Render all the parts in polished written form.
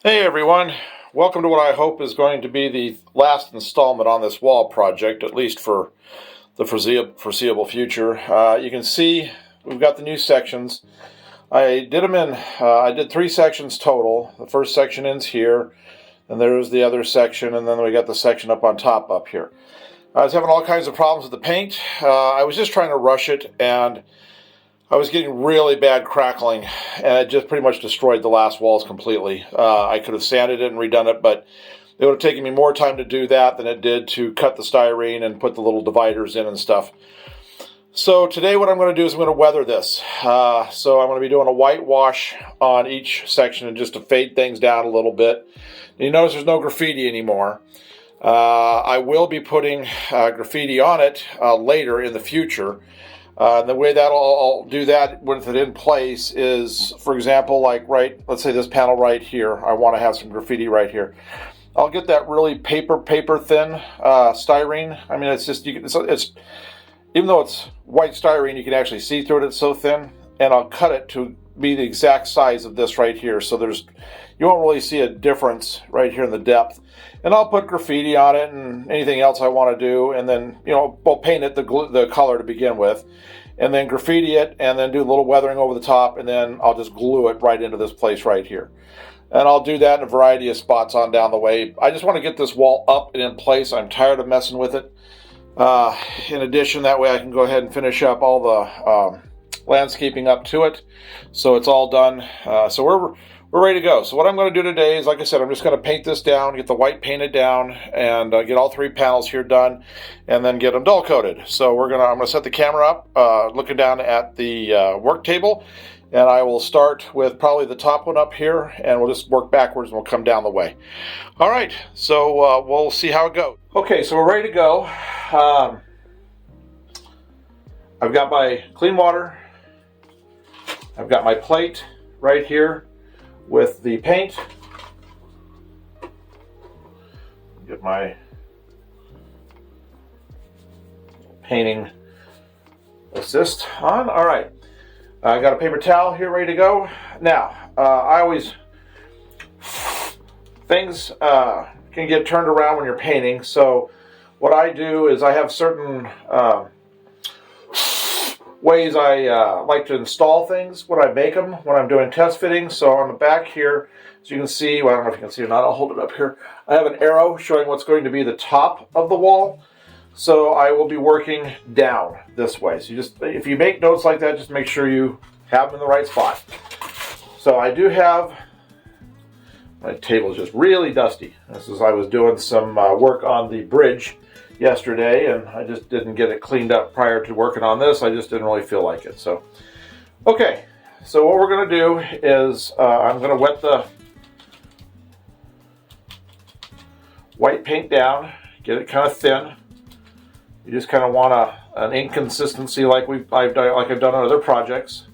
Hey everyone, welcome to what I hope is going to be the last installment on this wall project, at least for the foreseeable future. You can see we've got the new sections. I did 3 sections total. The first section ends here, and there's the other section, and then we got the section up on top up here. I was having all kinds of problems with the paint. I was just trying to rush it, and I was getting really bad crackling, and it just pretty much destroyed the last walls completely. I could have sanded it and redone it, but it would have taken me more time to do that than it did to cut the styrene and put the little dividers in and stuff. So today what I'm going to do is I'm going to weather this. So I'm going to be doing a whitewash on each section and just to fade things down a little bit. And you notice there's no graffiti anymore. I will be putting graffiti on it later in the future. The way that I'll do that with it in place is, for example, let's say this panel right here, I want to have some graffiti right here. I'll get that really paper thin styrene. I mean, it's just, it's even though it's white styrene, you can actually see through it, it's so thin. And I'll cut it to be the exact size of this right here. So you won't really see a difference right here in the depth. And I'll put graffiti on it and anything else I want to do. And then, we'll paint it the color to begin with. And then graffiti it and then do a little weathering over the top. And then I'll just glue it right into this place right here. And I'll do that in a variety of spots on down the way. I just want to get this wall up and in place. I'm tired of messing with it. In addition, that way I can go ahead and finish up all the landscaping up to it. So it's all done. So we're ready to go. So what I'm going to do today is, like I said, I'm just going to paint this down, get the white painted down, and get all 3 panels here done, and then get them dull coated. So I'm going to set the camera up, looking down at the work table, and I will start with probably the top one up here, and we'll just work backwards and we'll come down the way. All right, so we'll see how it goes. Okay, so we're ready to go. I've got my clean water. I've got my plate right here with the paint. Get my painting assist on. All right, I got a paper towel here ready to go. Now, things can get turned around when you're painting. So what I do is I have certain ways I like to install things when I make them, when I'm doing test fittings. So on the back here, as you can see, well, I don't know if you can see or not, I'll hold it up here. I have an arrow showing what's going to be the top of the wall. So I will be working down this way. So if you make notes like that, just make sure you have them in the right spot. So I do have, my table is just really dusty. This is, I was doing some work on the bridge yesterday, and I just didn't get it cleaned up prior to working on this. I just didn't really feel like it. So, okay. So what we're going to do is I'm going to wet the white paint down, get it kind of thin. You just kind of want an inconsistency like I've done on other projects.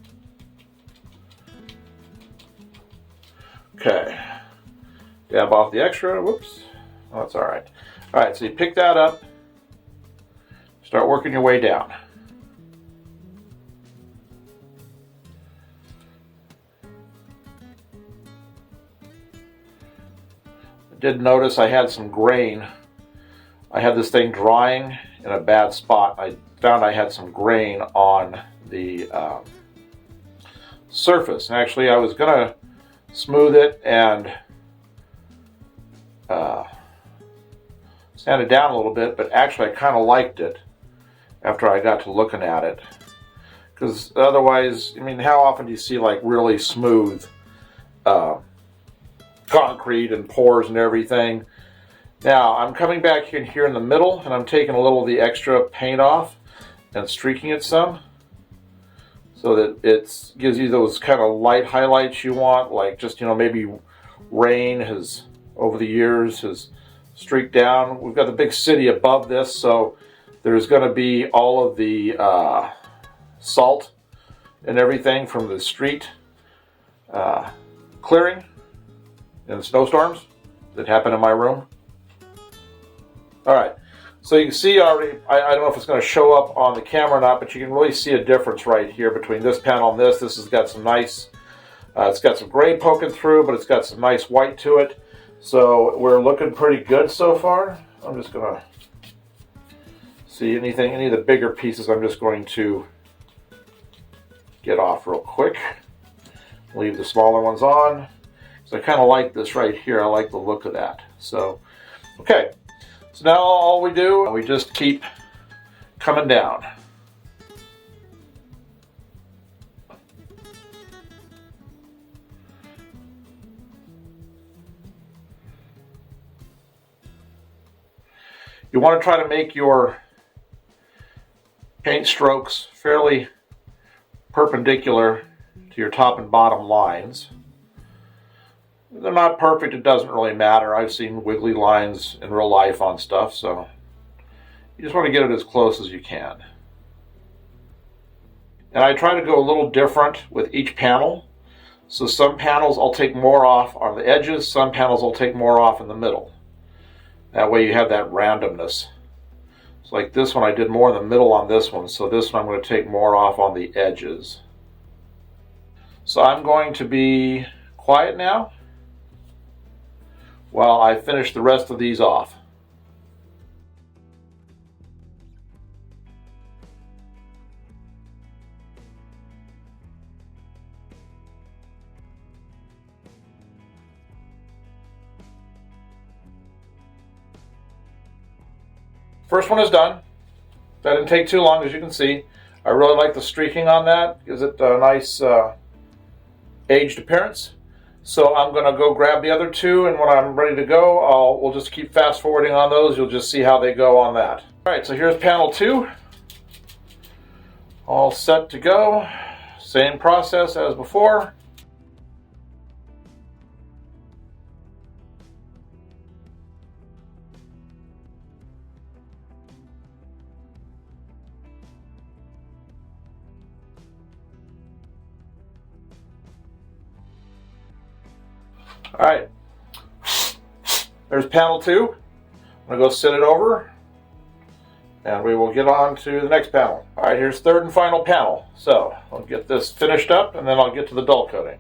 Okay. Dab off the extra. Whoops. Oh, that's all right. All right. So you pick that up. Start working your way down. I did notice I had some grain. I had this thing drying in a bad spot. I found I had some grain on the surface. And actually, I was going to smooth it and sand it down a little bit, but actually I kind of liked it after I got to looking at it, because otherwise, I mean, how often do you see like really smooth concrete and pores and everything? Now I'm coming back in here in the middle, and I'm taking a little of the extra paint off and streaking it some, so that it gives you those kind of light highlights you want, like just, maybe rain has over the years has streaked down. We've got the big city above this, so there's going to be all of the salt and everything from the street clearing and snowstorms that happen in my room. All right, so you can see already, I don't know if it's going to show up on the camera or not, but you can really see a difference right here between this panel and this. This has got some nice It's got some gray poking through, but it's got some nice white to it. So we're looking pretty good so far. I'm just going to see any of the bigger pieces I'm just going to get off real quick. Leave the smaller ones on. So I kind of like this right here. I like the look of that. So, okay. So now all we do, we just keep coming down. You want to try to make your paint strokes fairly perpendicular to your top and bottom lines. They're not perfect, it doesn't really matter. I've seen wiggly lines in real life on stuff, so you just want to get it as close as you can. And I try to go a little different with each panel. So some panels I'll take more off on the edges, some panels I'll take more off in the middle. That way you have that randomness. So like this one, I did more in the middle on this one, so this one I'm going to take more off on the edges. So I'm going to be quiet now while I finish the rest of these off. First one is done. That didn't take too long, as you can see. I really like the streaking on that. Gives it a nice aged appearance. So I'm going to go grab the other two, and when I'm ready to go, we'll just keep fast forwarding on those. You'll just see how they go on that. All right, so here's panel 2. All set to go. Same process as before. All right, there's panel 2. I'm gonna go sit it over and we will get on to the next panel. All right, here's third and final panel. So I'll get this finished up and then I'll get to the dull coating.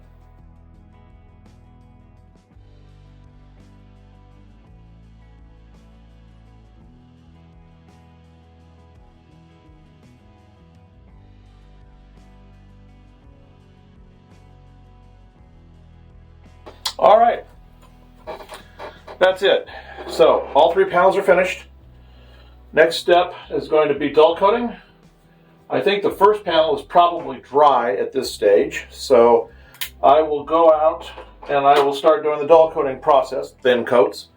All right, that's it. So all 3 panels are finished. Next step is going to be dull coating. I think the first panel is probably dry at this stage, so I will go out and I will start doing the dull coating process, thin coats.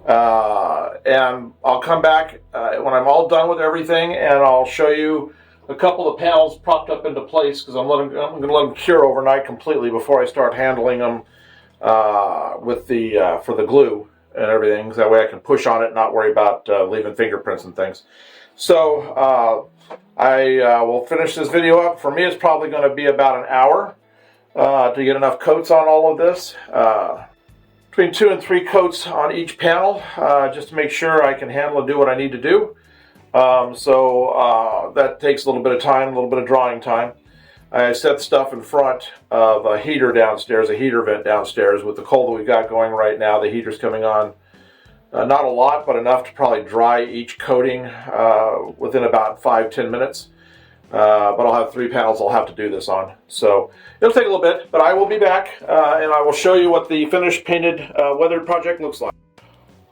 And I'll come back when I'm all done with everything, and I'll show you a couple of panels propped up into place, because I'm going to let them cure overnight completely before I start handling them with the for the glue and everything, so that way I can push on it and not worry about leaving fingerprints and things. So I will finish this video up. For me, it's probably going to be about an hour to get enough coats on all of this. Between 2 and 3 coats on each panel, just to make sure I can handle and do what I need to do. So that takes a little bit of time, a little bit of drawing time. I set stuff in front of a heater downstairs, a heater vent downstairs. With the cold that we've got going right now, the heater's coming on. Not a lot, but enough to probably dry each coating within about 5-10 minutes. But I'll have 3 panels I'll have to do this on. So it'll take a little bit, but I will be back and I will show you what the finished painted weathered project looks like.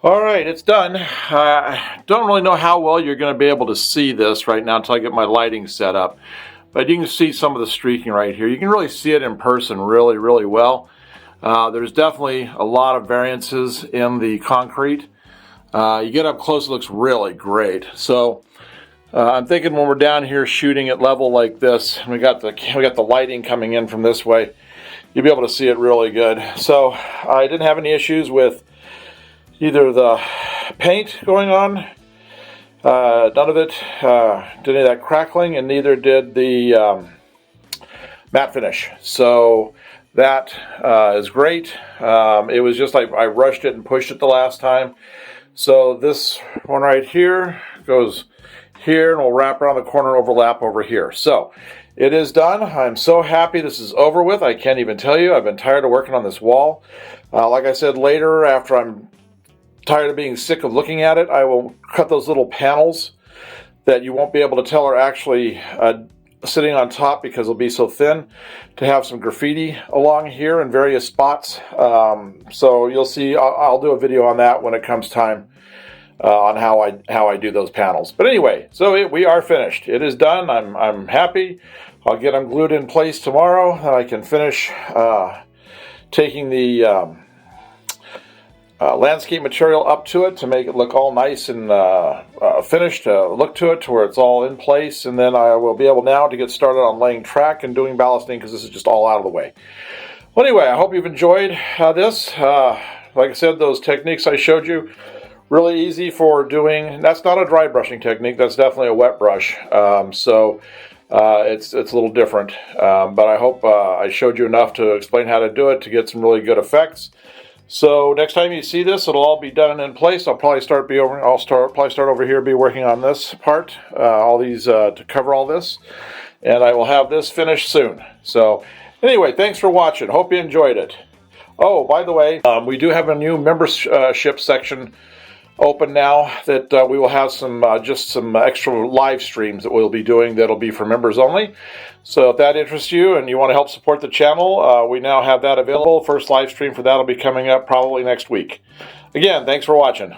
All right, it's done. I don't really know how well you're going to be able to see this right now until I get my lighting set up. But you can see some of the streaking right here. You can really see it in person really, really well. There's definitely a lot of variances in the concrete. You get up close, it looks really great. So I'm thinking when we're down here shooting at level like this, and we got the lighting coming in from this way, you'll be able to see it really good. So I didn't have any issues with either the paint going on. None of it did any of that crackling, and neither did the matte finish. So that is great. It was just like I rushed it and pushed it the last time. So this one right here goes here and will wrap around the corner and overlap over here. So it is done. I'm so happy this is over with. I can't even tell you. I've been tired of working on this wall. Like I said, later, after I'm tired of being sick of looking at it, I will cut those little panels that you won't be able to tell are actually sitting on top because they'll be so thin, to have some graffiti along here in various spots. So you'll see, I'll do a video on that when it comes time on how I do those panels. But anyway, so we are finished. It is done. I'm happy. I'll get them glued in place tomorrow, and I can finish taking the landscape material up to it to make it look all nice and finished, look to it to where it's all in place, and then I will be able now to get started on laying track and doing ballasting, because this is just all out of the way. Well, anyway, I hope you've enjoyed this. Like I said, those techniques I showed you, really easy for doing. That's not a dry brushing technique, that's definitely a wet brush. It's a little different, but I hope I showed you enough to explain how to do it to get some really good effects. So next time you see this, it'll all be done and in place. I'll probably start over here, be working on this part, all these to cover all this, and I will have this finished soon. So anyway, thanks for watching. Hope you enjoyed it. Oh, by the way, we do have a new membership section open now that we will have some just some extra live streams that we'll be doing that'll be for members only. So if that interests you and you want to help support the channel, we now have that available. First live stream for that will be coming up probably next week. Again, thanks for watching.